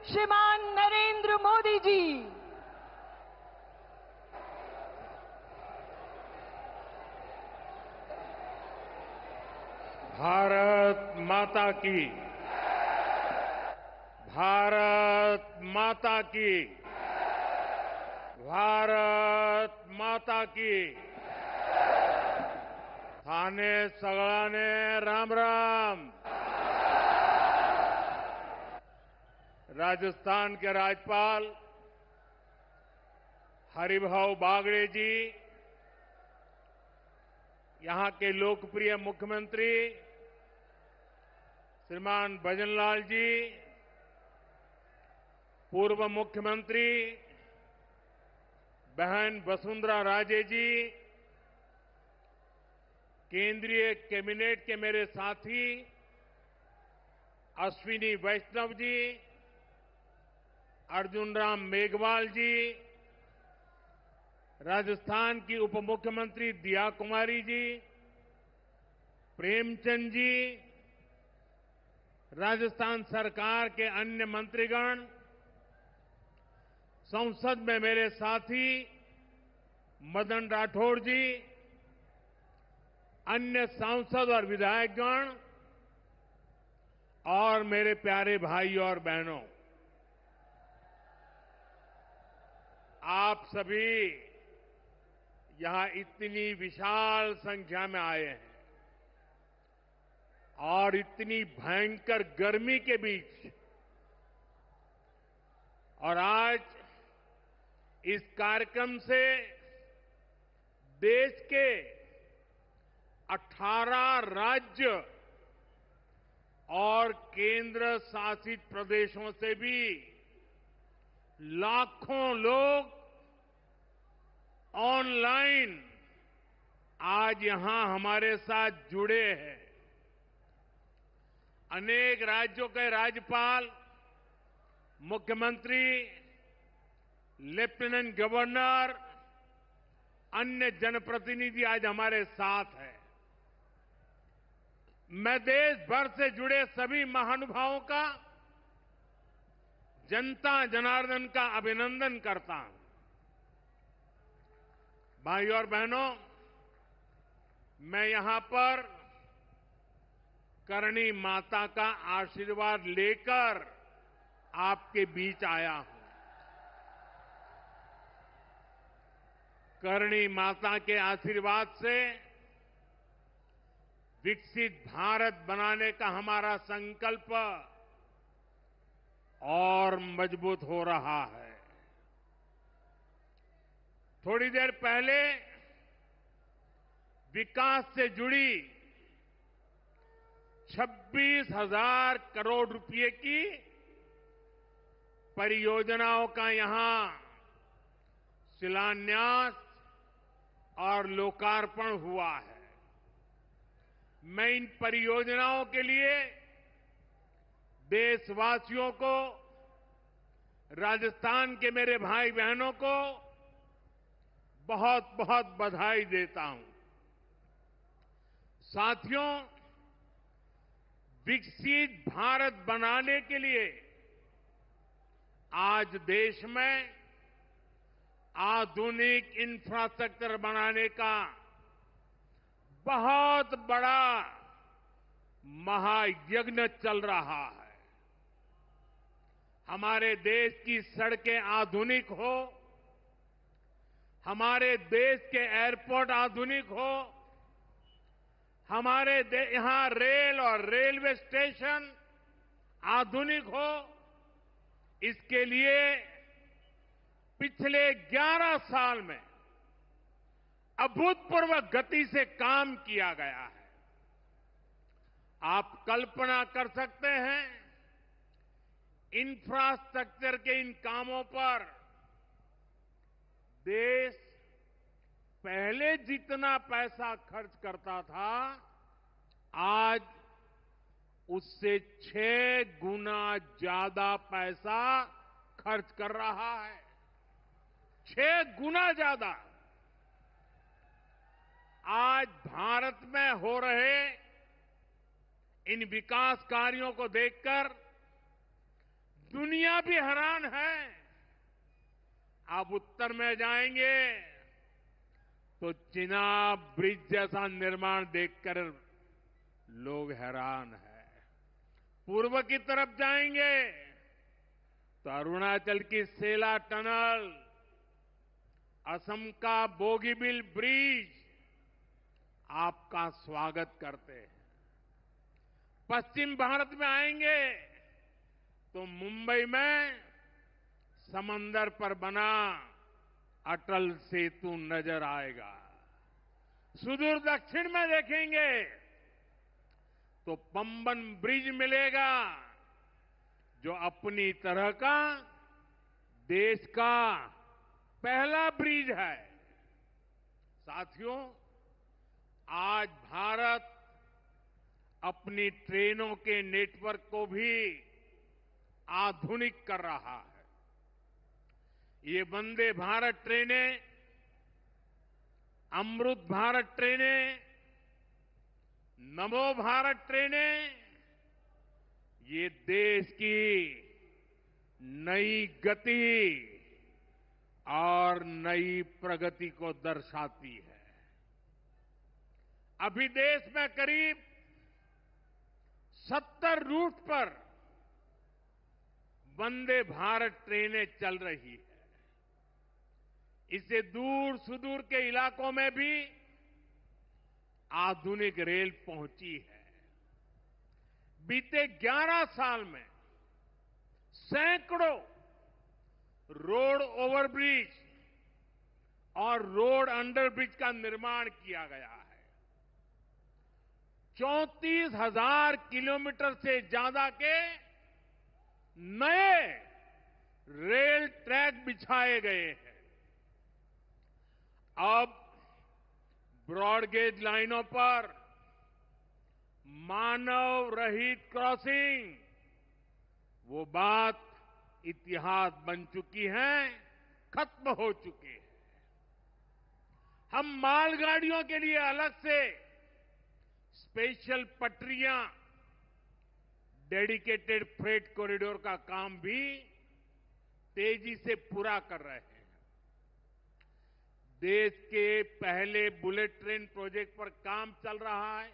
श्रीमान नरेंद्र मोदी जी। भारत माता की, भारत माता की, भारत माता की। थाने सगळाने राम राम। राजस्थान के राज्यपाल हरिभाऊ बागड़े जी, यहां के लोकप्रिय मुख्यमंत्री श्रीमान भजनलाल जी, पूर्व मुख्यमंत्री बहन वसुंधरा राजे जी, केंद्रीय कैबिनेट के मेरे साथी अश्विनी वैष्णव जी, अर्जुन राम मेघवाल जी, राजस्थान की उप मुख्यमंत्री दिया कुमारी जी, प्रेमचंद जी, राजस्थान सरकार के अन्य मंत्रीगण, संसद में मेरे साथी मदन राठौड़ जी, अन्य सांसद और विधायकगण और मेरे प्यारे भाई और बहनों, आप सभी यहां इतनी विशाल संख्या में आए हैं और इतनी भयंकर गर्मी के बीच, और आज इस कार्यक्रम से देश के 18 राज्य और केंद्र शासित प्रदेशों से भी लाखों लोग ऑनलाइन आज यहां हमारे साथ जुड़े हैं। अनेक राज्यों के राज्यपाल, मुख्यमंत्री, लेफ्टिनेंट गवर्नर, अन्य जनप्रतिनिधि आज हमारे साथ हैं। मैं देश भर से जुड़े सभी महानुभावों का, जनता जनार्दन का अभिनंदन करता हूं। भाइयों और बहनों, मैं यहां पर करणी माता का आशीर्वाद लेकर आपके बीच आया हूं। करणी माता के आशीर्वाद से विकसित भारत बनाने का हमारा संकल्प और मजबूत हो रहा है। थोड़ी देर पहले विकास से जुड़ी 26,000 करोड़ रुपए की परियोजनाओं का यहां शिलान्यास और लोकार्पण हुआ है। मैं इन परियोजनाओं के लिए देशवासियों को, राजस्थान के मेरे भाई बहनों को बहुत बहुत बधाई देता हूं। साथियों, विकसित भारत बनाने के लिए आज देश में आधुनिक इंफ्रास्ट्रक्चर बनाने का बहुत बड़ा महायज्ञ चल रहा है। हमारे देश की सड़कें आधुनिक हो, हमारे देश के एयरपोर्ट आधुनिक हो, हमारे यहां रेल और रेलवे स्टेशन आधुनिक हो, इसके लिए पिछले 11 साल में अभूतपूर्व गति से काम किया गया है। आप कल्पना कर सकते हैं, इंफ्रास्ट्रक्चर के इन कामों पर देश पहले जितना पैसा खर्च करता था, आज उससे 6 गुना ज्यादा पैसा खर्च कर रहा है। 6 गुना ज्यादा। आज भारत में हो रहे इन विकास कार्यों को देखकर दुनिया दुनिया भी हैरान है। आप उत्तर में जाएंगे तो चिनाब ब्रिज जैसा निर्माण देखकर लोग हैरान हैं। पूर्व की तरफ जाएंगे तो अरुणाचल की सेला टनल, असम का बोगीबिल ब्रिज आपका स्वागत करते हैं। पश्चिम भारत में आएंगे तो मुंबई में समंदर पर बना अटल सेतु नजर आएगा। सुदूर दक्षिण में देखेंगे तो पंबन ब्रिज मिलेगा, जो अपनी तरह का देश का पहला ब्रिज है। साथियों, आज भारत अपनी ट्रेनों के नेटवर्क को भी आधुनिक कर रहा है। ये वंदे भारत ट्रेनें, अमृत भारत ट्रेनें, नमो भारत ट्रेनें, ये देश की नई गति और नई प्रगति को दर्शाती है। अभी देश में करीब 70 रूट पर वंदे भारत ट्रेनें चल रही है। इससे दूर सुदूर के इलाकों में भी आधुनिक रेल पहुंची है। बीते 11 साल में सैकड़ों रोड ओवरब्रिज और रोड अंडरब्रिज का निर्माण किया गया है। 34,000 किलोमीटर से ज्यादा के नए रेल ट्रैक बिछाए गए हैं। अब ब्रॉडगेज लाइनों पर मानव रहित क्रॉसिंग, वो बात इतिहास बन चुकी है, खत्म हो चुकी है। हम मालगाड़ियों के लिए अलग से स्पेशल पटरियां, डेडिकेटेड फ्रेट कॉरिडोर का काम भी तेजी से पूरा कर रहे हैं। देश के पहले बुलेट ट्रेन प्रोजेक्ट पर काम चल रहा है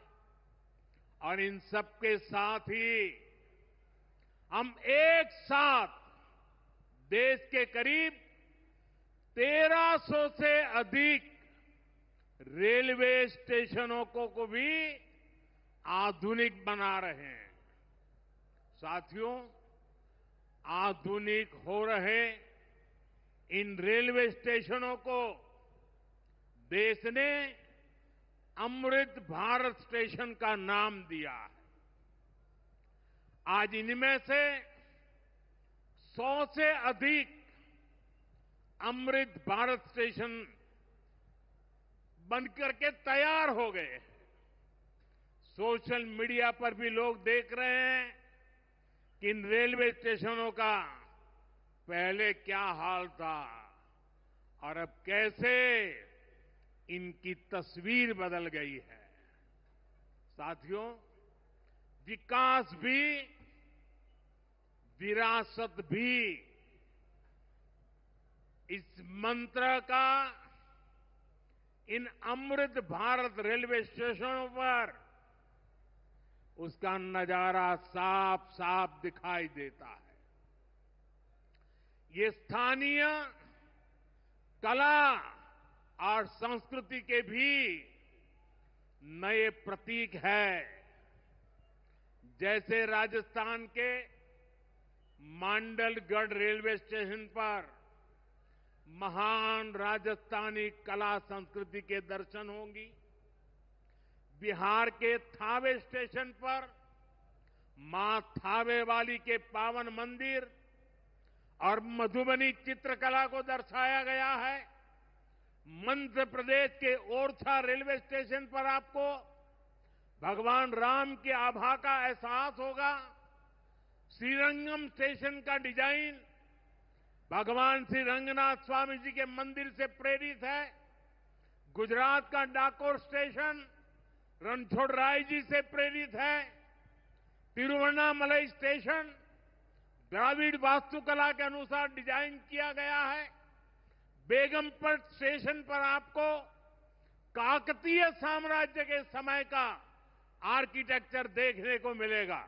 और इन सबके साथ ही हम एक साथ देश के करीब 1300 से अधिक रेलवे स्टेशनों को भी आधुनिक बना रहे हैं। साथियों, आधुनिक हो रहे इन रेलवे स्टेशनों को देश ने अमृत भारत स्टेशन का नाम दिया है। आज इनमें से 100 से अधिक अमृत भारत स्टेशन बनकर के तैयार हो गए हैं। सोशल मीडिया पर भी लोग देख रहे हैं कि इन रेलवे स्टेशनों का पहले क्या हाल था और अब कैसे इनकी तस्वीर बदल गई है। साथियों, विकास भी, विरासत भी, इस मंत्र का इन अमृत भारत रेलवे स्टेशनों पर उसका नजारा साफ साफ दिखाई देता है। ये स्थानीय कला और संस्कृति के भी नए प्रतीक है। जैसे राजस्थान के मांडलगढ़ रेलवे स्टेशन पर महान राजस्थानी कला संस्कृति के दर्शन होंगी। बिहार के थावे स्टेशन पर मां थावे वाली के पावन मंदिर और मधुबनी चित्रकला को दर्शाया गया है। मध्य प्रदेश के ओरछा रेलवे स्टेशन पर आपको भगवान राम की आभा का एहसास होगा। श्रीरंगम स्टेशन का डिजाइन भगवान श्री रंगनाथ स्वामी जी के मंदिर से प्रेरित है। गुजरात का डाकोर स्टेशन रणछोड़ राय जी से प्रेरित है। तिरुवन्नामलई स्टेशन द्रविड़ वास्तुकला के अनुसार डिजाइन किया गया है। बेगमपट स्टेशन पर आपको काकतीय साम्राज्य के समय का आर्किटेक्चर देखने को मिलेगा।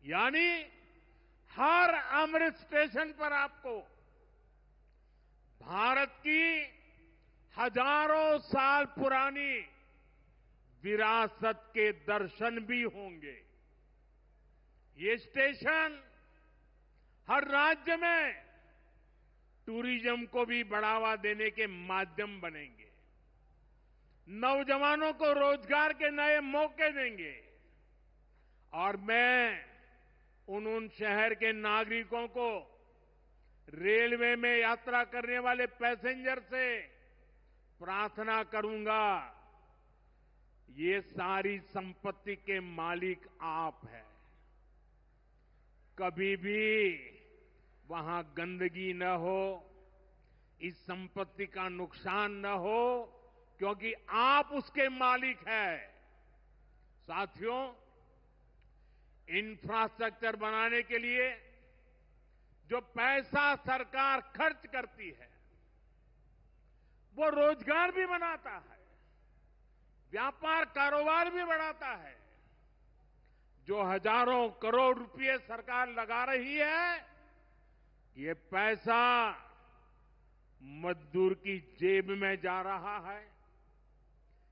यानी हर अमृत स्टेशन पर आपको भारत की हजारों साल पुरानी विरासत के दर्शन भी होंगे। ये स्टेशन हर राज्य में टूरिज्म को भी बढ़ावा देने के माध्यम बनेंगे, नौजवानों को रोजगार के नए मौके देंगे। और मैं उन शहर के नागरिकों को, रेलवे में यात्रा करने वाले पैसेंजर से प्रार्थना करूंगा, ये सारी संपत्ति के मालिक आप हैं। कभी भी वहां गंदगी न हो, इस संपत्ति का नुकसान न हो, क्योंकि आप उसके मालिक हैं। साथियों, इंफ्रास्ट्रक्चर बनाने के लिए जो पैसा सरकार खर्च करती है, वो रोजगार भी बनाता है, व्यापार कारोबार भी बढ़ाता है। जो हजारों करोड़ रुपए सरकार लगा रही है, ये पैसा मजदूर की जेब में जा रहा है,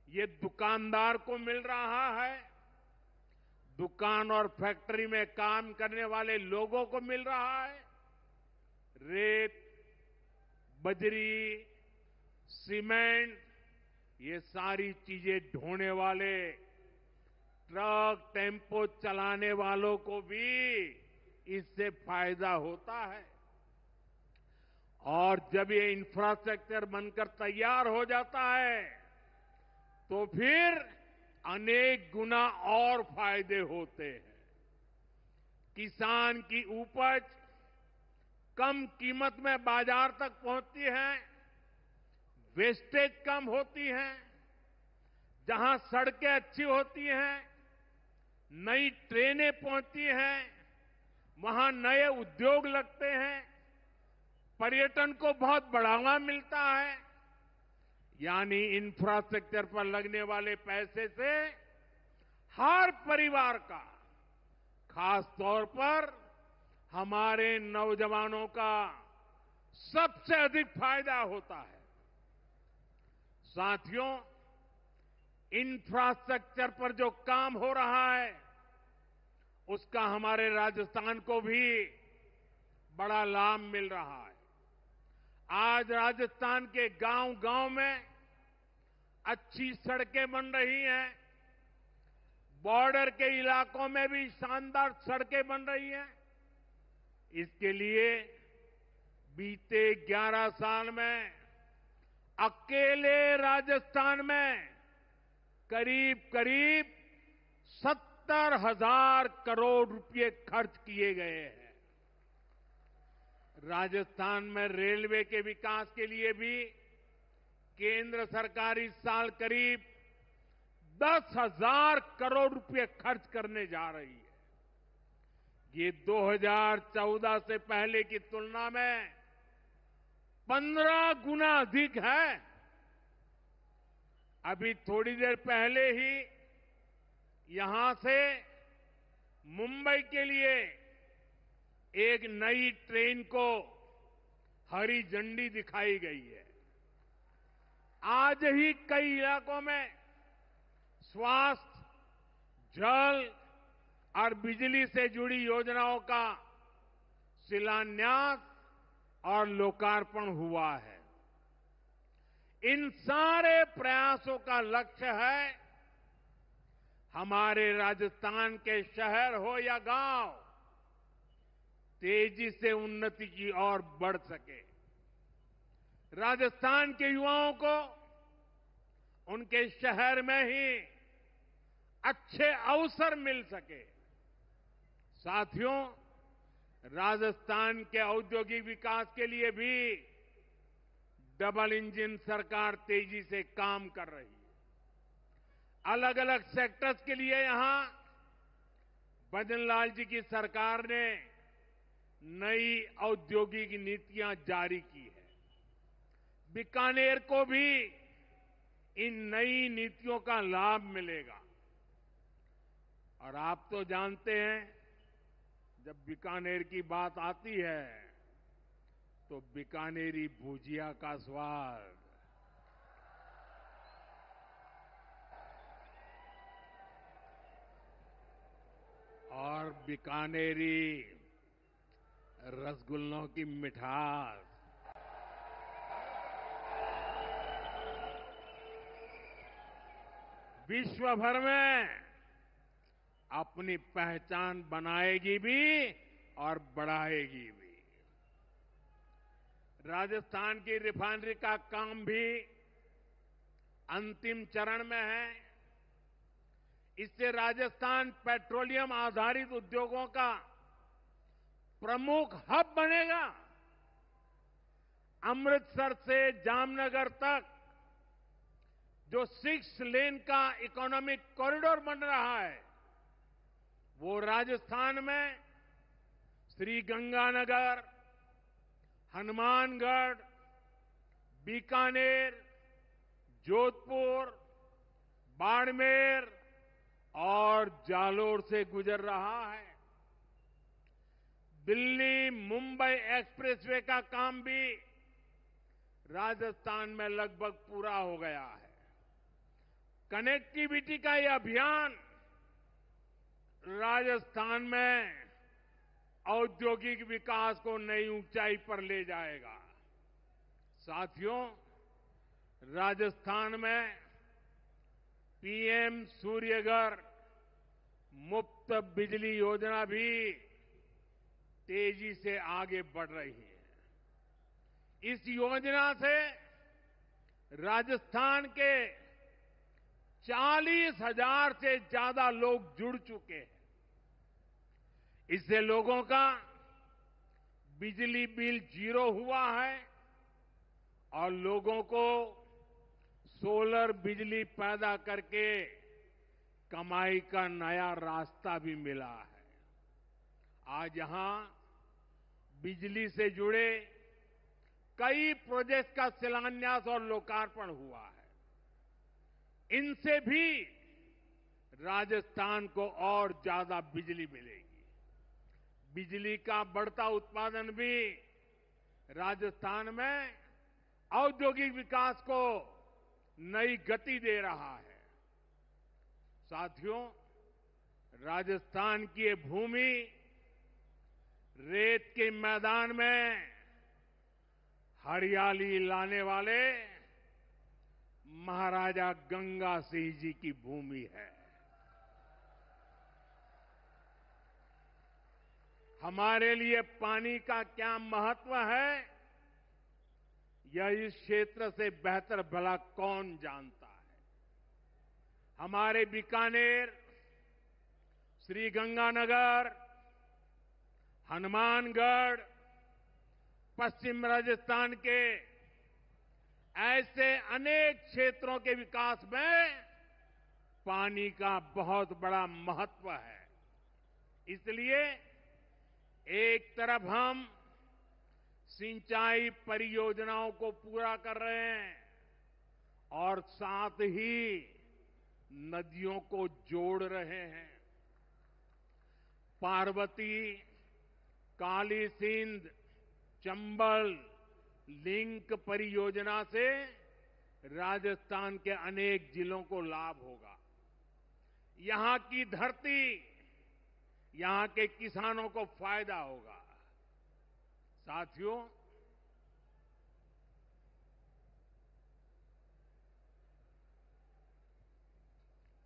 ये दुकानदार को मिल रहा है, दुकान और फैक्ट्री में काम करने वाले लोगों को मिल रहा है। रेत, बजरी, सीमेंट, ये सारी चीजें ढोने वाले ट्रक, टेम्पो चलाने वालों को भी इससे फायदा होता है। और जब ये इंफ्रास्ट्रक्चर बनकर तैयार हो जाता है, तो फिर अनेक गुना और फायदे होते हैं। किसान की उपज कम कीमत में बाजार तक पहुंचती है, वेस्टेज कम होती है, जहां सड़कें अच्छी होती हैं, नई ट्रेनें पहुंचती हैं, वहां नए उद्योग लगते हैं, पर्यटन को बहुत बढ़ावा मिलता है। यानी इंफ्रास्ट्रक्चर पर लगने वाले पैसे से हर परिवार का, खास तौर पर हमारे नौजवानों का सबसे अधिक फायदा होता है। साथियों, इंफ्रास्ट्रक्चर पर जो काम हो रहा है, उसका हमारे राजस्थान को भी बड़ा लाभ मिल रहा है। आज राजस्थान के गांव-गांव में अच्छी सड़कें बन रही हैं, बॉर्डर के इलाकों में भी शानदार सड़कें बन रही हैं। इसके लिए बीते 11 साल में अकेले राजस्थान में करीब 70,000 करोड़ रुपए खर्च किए गए हैं। राजस्थान में रेलवे के विकास के लिए भी केंद्र सरकार इस साल करीब 10,000 करोड़ रुपए खर्च करने जा रही है। ये 2014 से पहले की तुलना में 15 गुना अधिक है। अभी थोड़ी देर पहले ही यहां से मुंबई के लिए एक नई ट्रेन को हरी झंडी दिखाई गई है। आज ही कई इलाकों में स्वास्थ्य, जल और बिजली से जुड़ी योजनाओं का शिलान्यास और लोकार्पण हुआ है। इन सारे प्रयासों का लक्ष्य है हमारे राजस्थान के शहर हो या गांव तेजी से उन्नति की ओर बढ़ सके। राजस्थान के युवाओं को उनके शहर में ही अच्छे अवसर मिल सके। साथियों, राजस्थान के औद्योगिक विकास के लिए भी डबल इंजन सरकार तेजी से काम कर रही है। अलग अलग सेक्टर्स के लिए यहां भजनलाल जी की सरकार ने नई औद्योगिक नीतियां जारी की है। बीकानेर को भी इन नई नीतियों का लाभ मिलेगा। और आप तो जानते हैं, जब बीकानेर की बात आती है तो बीकानेरी भुजिया का स्वाद, और बीकानेरी रसगुल्लों की मिठास, विश्व भर में अपनी पहचान बनाएगी भी और बढ़ाएगी भी। राजस्थान की रिफाइनरी का काम भी अंतिम चरण में है। इससे राजस्थान पेट्रोलियम आधारित उद्योगों का प्रमुख हब बनेगा। अमृतसर से जामनगर तक जो 6 लेन का इकोनॉमिक कॉरिडोर बन रहा है, वो राजस्थान में श्रीगंगानगर, हनुमानगढ़, बीकानेर, जोधपुर, बाड़मेर और जालोर से गुजर रहा है। दिल्ली मुंबई एक्सप्रेसवे का काम भी राजस्थान में लगभग पूरा हो गया है। कनेक्टिविटी का ये अभियान राजस्थान में औद्योगिक विकास को नई ऊंचाई पर ले जाएगा। साथियों, राजस्थान में पीएम सूर्यघर मुफ्त बिजली योजना भी तेजी से आगे बढ़ रही है। इस योजना से राजस्थान के 40,000 से ज्यादा लोग जुड़ चुके हैं। इससे लोगों का बिजली बिल 0 हुआ है और लोगों को सोलर बिजली पैदा करके कमाई का नया रास्ता भी मिला है। आज यहां बिजली से जुड़े कई प्रोजेक्ट का शिलान्यास और लोकार्पण हुआ है। इनसे भी राजस्थान को और ज्यादा बिजली मिलेगी। बिजली का बढ़ता उत्पादन भी राजस्थान में औद्योगिक विकास को नई गति दे रहा है। साथियों, राजस्थान की ये भूमि रेत के मैदान में हरियाली लाने वाले महाराजा गंगा सिंह जी की भूमि है। हमारे लिए पानी का क्या महत्व है, यह इस क्षेत्र से बेहतर भला कौन जानता है। हमारे बीकानेर, श्रीगंगानगर, हनुमानगढ़, पश्चिम राजस्थान के ऐसे अनेक क्षेत्रों के विकास में पानी का बहुत बड़ा महत्व है। इसलिए एक तरफ हम सिंचाई परियोजनाओं को पूरा कर रहे हैं और साथ ही नदियों को जोड़ रहे हैं। पार्वती, काली सिंध, चंबल लिंक परियोजना से राजस्थान के अनेक जिलों को लाभ होगा। यहां की धरती, यहां के किसानों को फायदा होगा। साथियों,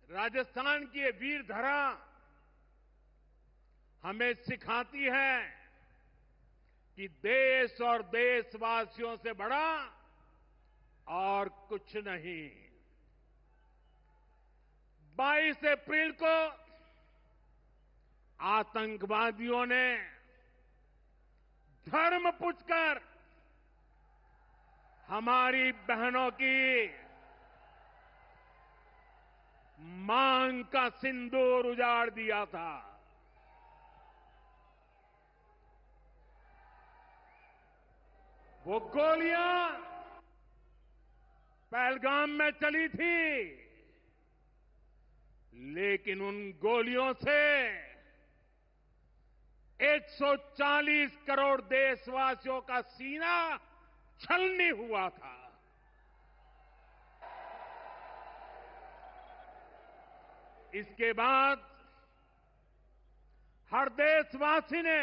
राजस्थान की ये वीर धरा हमें सिखाती है कि देश और देशवासियों से बड़ा और कुछ नहीं। 22 अप्रैल को आतंकवादियों ने धर्म पूछकर हमारी बहनों की मांग का सिंदूर उजाड़ दिया था। वो गोलियां पहलगाम में चली थी, लेकिन उन गोलियों से 140 करोड़ देशवासियों का सीना छलनी हुआ था। इसके बाद हर देशवासी ने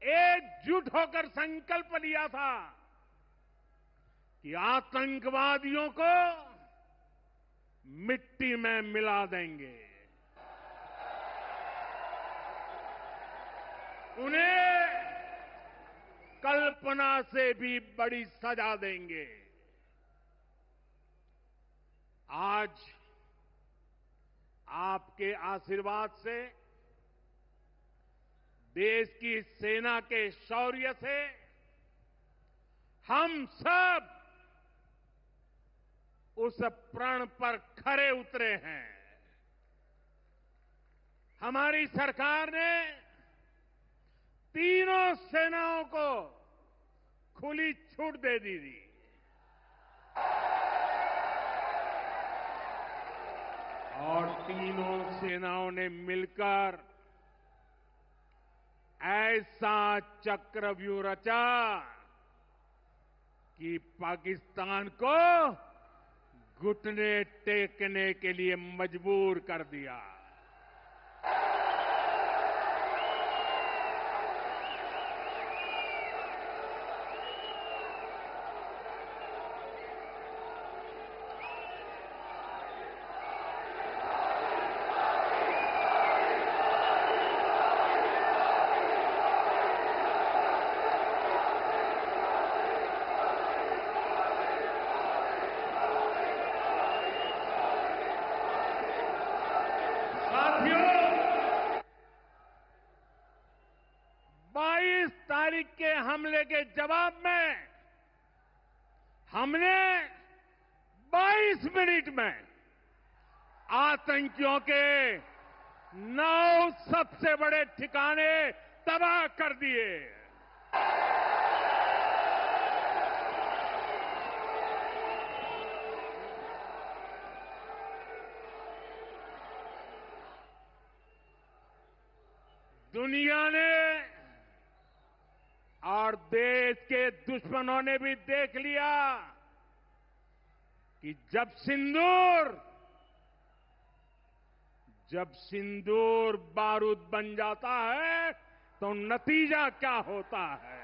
एकजुट होकर संकल्प लिया था कि आतंकवादियों को मिट्टी में मिला देंगे, उन्हें कल्पना से भी बड़ी सजा देंगे। आज आपके आशीर्वाद से, देश की सेना के शौर्य से हम सब उस प्रण पर खरे उतरे हैं। हमारी सरकार ने तीनों सेनाओं को खुली छूट दे दी थी। और तीनों सेनाओं ने मिलकर ऐसा चक्रव्यूह रचा कि पाकिस्तान को घुटने टेकने के लिए मजबूर कर दिया। साथियों, 22 तारीख के हमले के जवाब में हमने 22 मिनट में आतंकियों के 9 सबसे बड़े ठिकाने तबाह कर दिए। दुनिया ने और देश के दुश्मनों ने भी देख लिया कि जब सिंदूर बारूद बन जाता है तो नतीजा क्या होता है।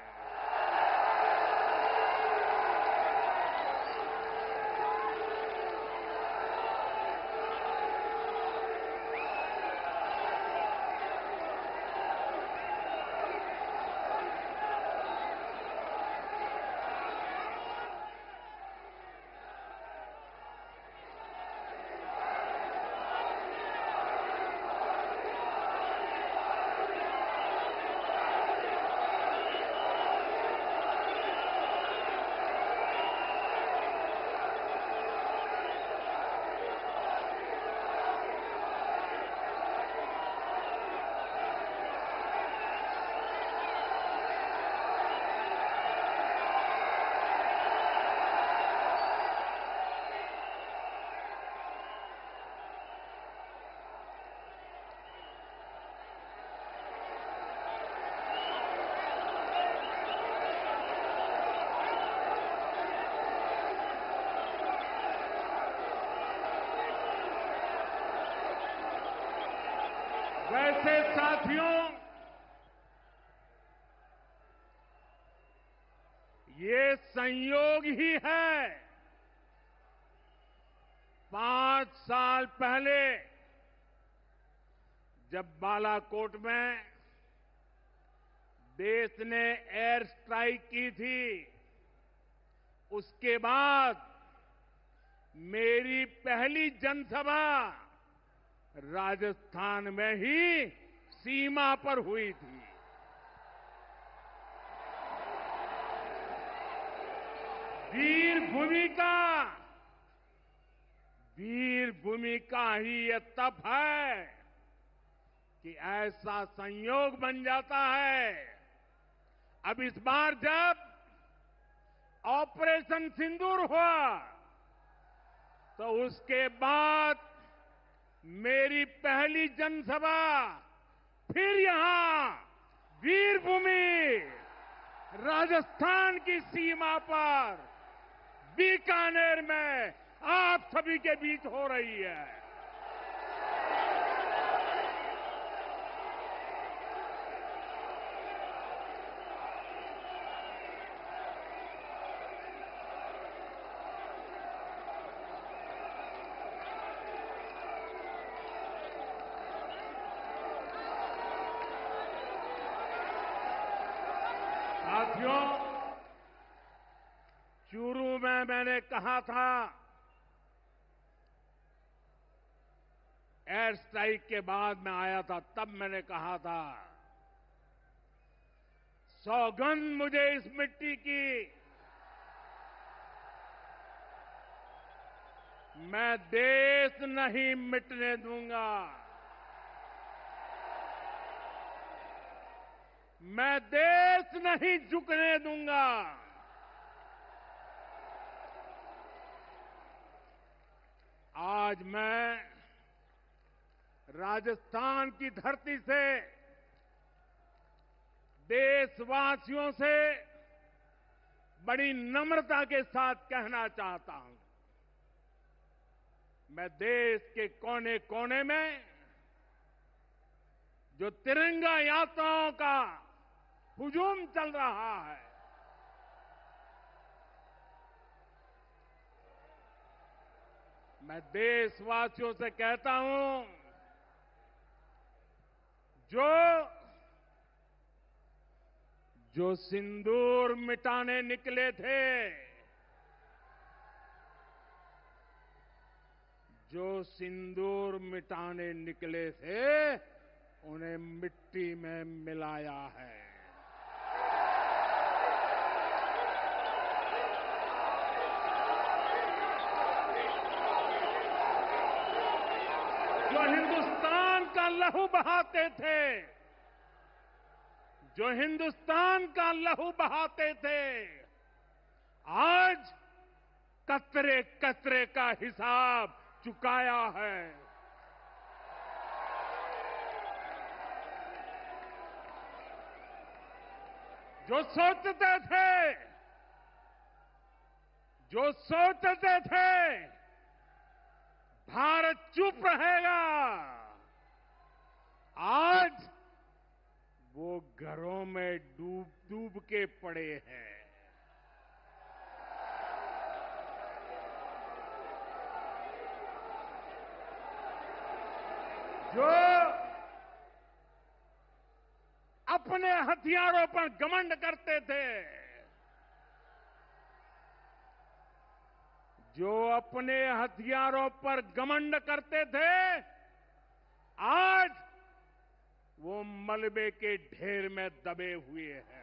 वैसे साथियों, ये संयोग ही है। 5 साल पहले जब बालाकोट में देश ने एयर स्ट्राइक की थी, उसके बाद मेरी पहली जनसभा राजस्थान में ही सीमा पर हुई थी। वीर भूमि का ही ये तप है कि ऐसा संयोग बन जाता है। अब इस बार जब ऑपरेशन सिंदूर हुआ तो उसके बाद मेरी पहली जनसभा फिर यहां वीरभूमि राजस्थान की सीमा पर बीकानेर में आप सभी के बीच हो रही है। साथियों, चूरू में मैंने कहा था, एयर स्ट्राइक के बाद मैं आया था, तब मैंने कहा था, सौगंध मुझे इस मिट्टी की, मैं देश नहीं मिटने दूंगा, मैं देश नहीं झुकने दूंगा। आज मैं राजस्थान की धरती से देशवासियों से बड़ी नम्रता के साथ कहना चाहता हूं, मैं देश के कोने कोने में जो तिरंगा यात्राओं का हुजूम चल रहा है, मैं देशवासियों से कहता हूं, जो सिंदूर मिटाने निकले थे, जो सिंदूर मिटाने निकले थे, उन्हें मिट्टी में मिलाया है। जो हिंदुस्तान का लहू बहाते थे, जो हिंदुस्तान का लहू बहाते थे, आज कतरे कतरे का हिसाब चुकाया है। जो सोचते थे भारत चुप रहेगा, आज वो घरों में डूब डूब के पड़े हैं। जो अपने हथियारों पर घमंड करते थे, जो अपने हथियारों पर घमंड करते थे, आज वो मलबे के ढेर में दबे हुए हैं।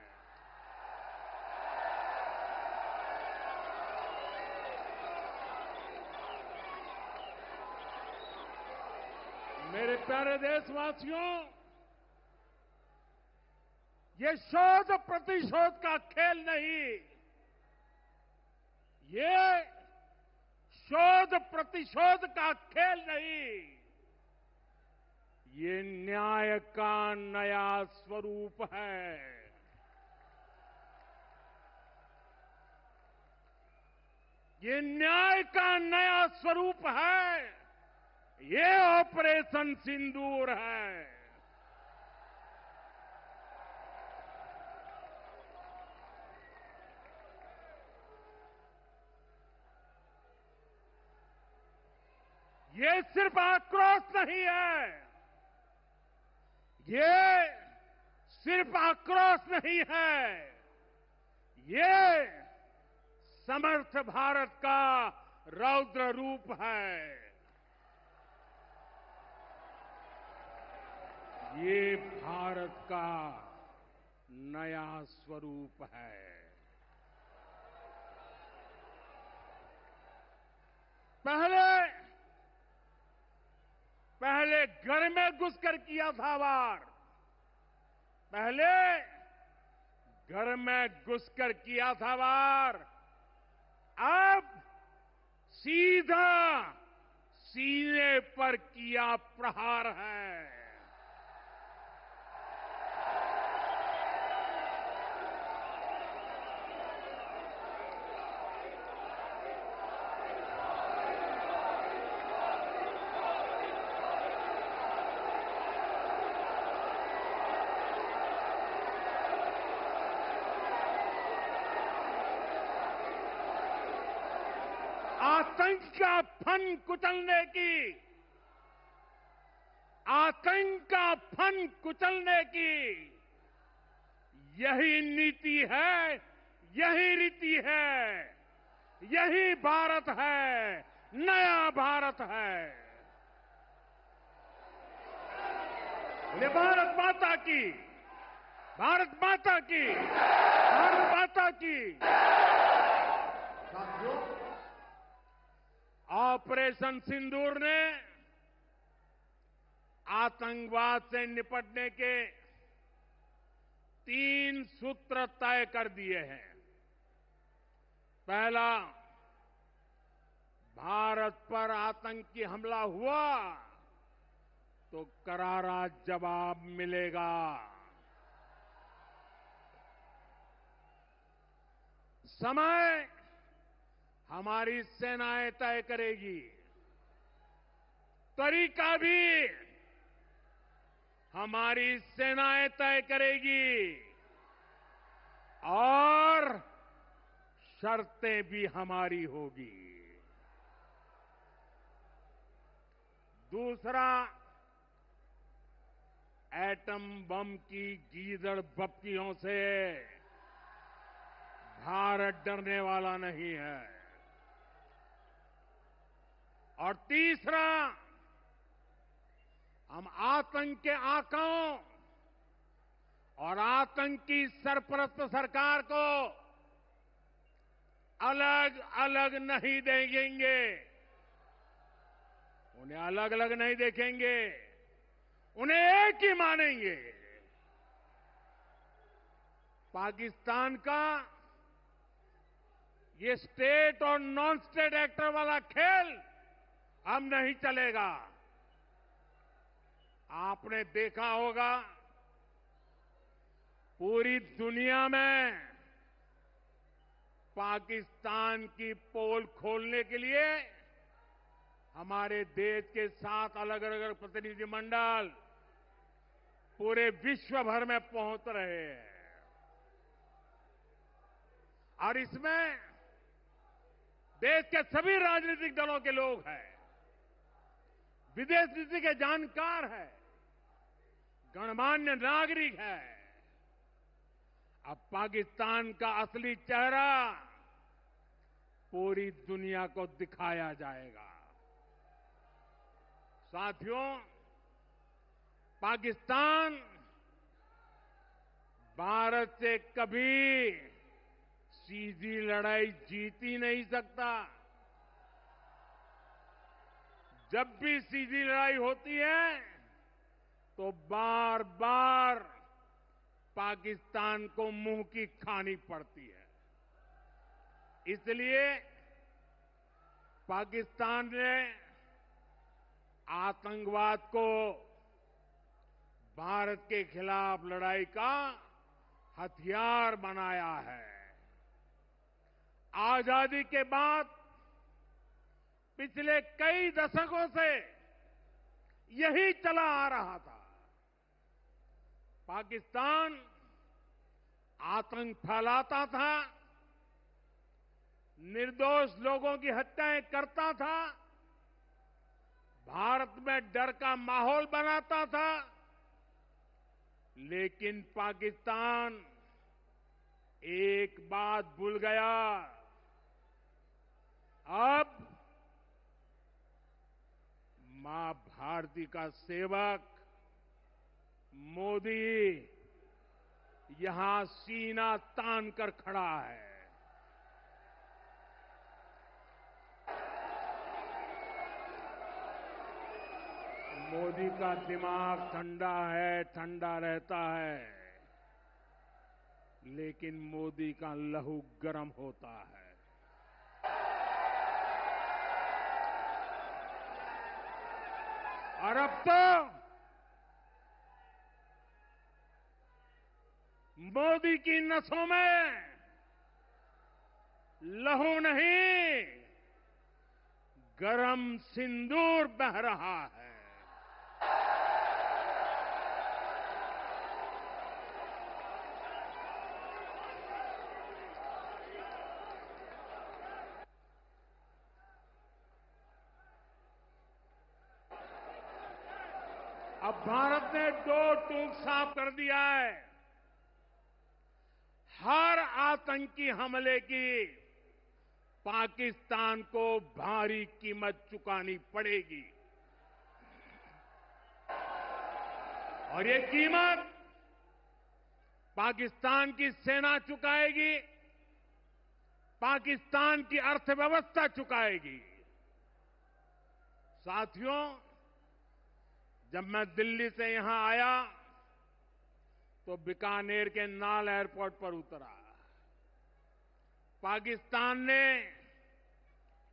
मेरे प्यारे देशवासियों, ये शोध प्रतिशोध का खेल नहीं, ये शोध प्रतिशोध का खेल नहीं, ये न्याय का नया स्वरूप है। ये न्याय का नया स्वरूप है। ये ऑपरेशन सिंदूर है। ये सिर्फ आक्रोश नहीं है, ये सिर्फ आक्रोश नहीं है, ये समर्थ भारत का रौद्र रूप है। ये भारत का नया स्वरूप है। पहले घर में घुसकर किया था वार, पहले घर में घुसकर किया था वार, अब सीधा सीने पर किया प्रहार है। आतंक का फन कुचलने की, आतंक का फन कुचलने की यही नीति है, यही रीति है, यही भारत है, नया भारत है। बोले भारत माता की, भारत माता की, भारत माता की। साथियों, ऑपरेशन सिंदूर ने आतंकवाद से निपटने के 3 सूत्र तय कर दिए हैं। पहला, भारत पर आतंकी हमला हुआ तो करारा जवाब मिलेगा। समय हमारी सेनाएं तय करेगी, तरीका भी हमारी सेनाएं तय करेगी और शर्तें भी हमारी होगी। दूसरा, एटम बम की गीदड़ बप्तियों से भारत डरने वाला नहीं है। और तीसरा, हम आतंक के आकाओं और आतंकी सरपरस्त सरकार को अलग अलग नहीं देखेंगे, उन्हें अलग अलग नहीं देखेंगे, उन्हें एक ही मानेंगे। पाकिस्तान का ये स्टेट और नॉन स्टेट एक्टर वाला खेल अब नहीं चलेगा। आपने देखा होगा, पूरी दुनिया में पाकिस्तान की पोल खोलने के लिए हमारे देश के 7 अलग अलग प्रतिनिधिमंडल पूरे विश्व भर में पहुंच रहे हैं। और इसमें देश के सभी राजनीतिक दलों के लोग हैं, विदेश नीति के जानकार हैं, गणमान्य नागरिक हैं। अब पाकिस्तान का असली चेहरा पूरी दुनिया को दिखाया जाएगा। साथियों, पाकिस्तान भारत से कभी सीधी लड़ाई जीत ही नहीं सकता। जब भी सीधी लड़ाई होती है तो बार बार पाकिस्तान को मुंह की खानी पड़ती है। इसलिए पाकिस्तान ने आतंकवाद को भारत के खिलाफ लड़ाई का हथियार बनाया है। आजादी के बाद पिछले कई दशकों से यही चला आ रहा था। पाकिस्तान आतंक फैलाता था, निर्दोष लोगों की हत्याएं करता था, भारत में डर का माहौल बनाता था। लेकिन पाकिस्तान एक बात भूल गया, अब मां भारती का सेवक मोदी यहां सीना तान कर खड़ा है। मोदी का दिमाग ठंडा है, ठंडा रहता है, लेकिन मोदी का लहू गर्म होता है। और अब तो मोदी की नसों में लहू नहीं, गरम सिंदूर बह रहा है। अब भारत ने दो टूक साफ कर दिया है। हर आतंकी हमले की पाकिस्तान को भारी कीमत चुकानी पड़ेगी और ये कीमत पाकिस्तान की सेना चुकाएगी, पाकिस्तान की अर्थव्यवस्था चुकाएगी। साथियों, जब मैं दिल्ली से यहां आया तो बीकानेर के नाल एयरपोर्ट पर उतरा। पाकिस्तान ने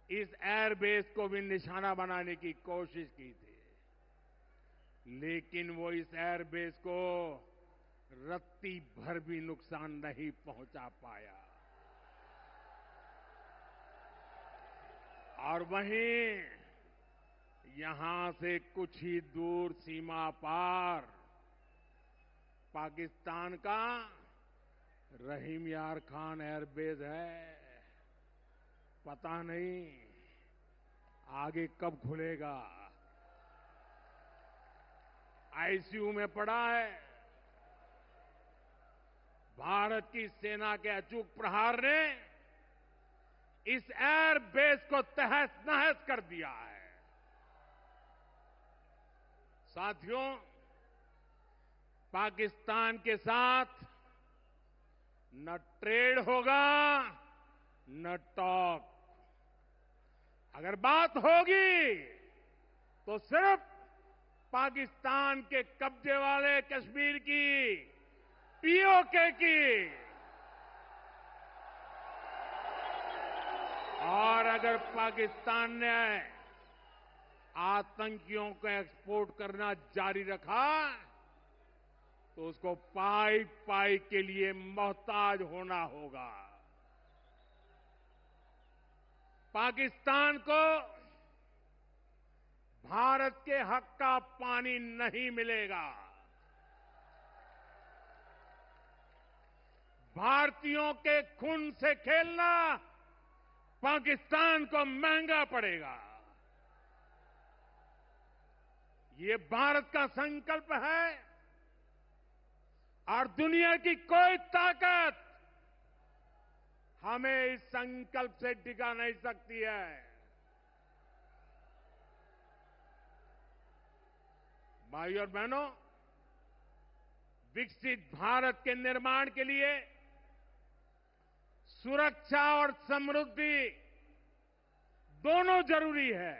इस एयरबेस को भी निशाना बनाने की कोशिश की थी, लेकिन वो इस एयरबेस को रत्ती भर भी नुकसान नहीं पहुंचा पाया। और वहीं यहां से कुछ ही दूर सीमा पार पाकिस्तान का रहीम यार खान एयरबेस है। पता नहीं आगे कब खुलेगा। आईसीयू में पड़ा है। भारत की सेना के अचूक प्रहार ने इस एयरबेस को तहस नहस कर दिया है। साथियों, पाकिस्तान के साथ न ट्रेड होगा न टॉक। अगर बात होगी तो सिर्फ पाकिस्तान के कब्जे वाले कश्मीर की, पीओके की। और अगर पाकिस्तान ने आतंकियों को एक्सपोर्ट करना जारी रखा तो उसको पाई पाई के लिए मोहताज होना होगा। पाकिस्तान को भारत के हक का पानी नहीं मिलेगा। भारतीयों के खून से खेलना पाकिस्तान को महंगा पड़ेगा। ये भारत का संकल्प है और दुनिया की कोई ताकत हमें इस संकल्प से डिगा नहीं सकती है। भाइयों और बहनों, विकसित भारत के निर्माण के लिए सुरक्षा और समृद्धि दोनों जरूरी है।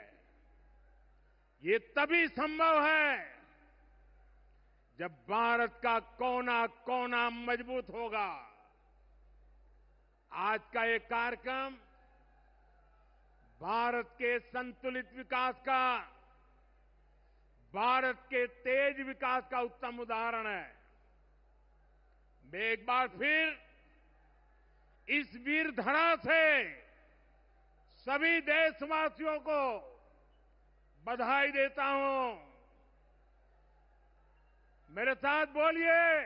ये तभी संभव है जब भारत का कोना कोना मजबूत होगा। आज का ये कार्यक्रम भारत के संतुलित विकास का, भारत के तेज विकास का उत्तम उदाहरण है। मैं एक बार फिर इस वीर धरा से सभी देशवासियों को बधाई देता हूं। मेरे साथ बोलिए,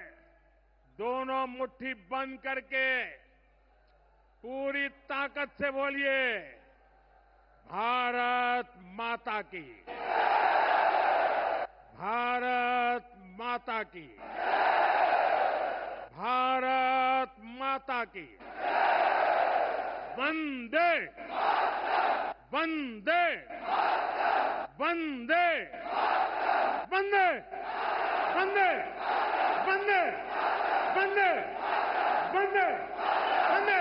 दोनों मुट्ठी बंद करके पूरी ताकत से बोलिए, भारत माता की, भारत माता की, भारत माता की। वंदे वंदे वंदे वंदे वंदे वंदे वंदे वंदे वंदे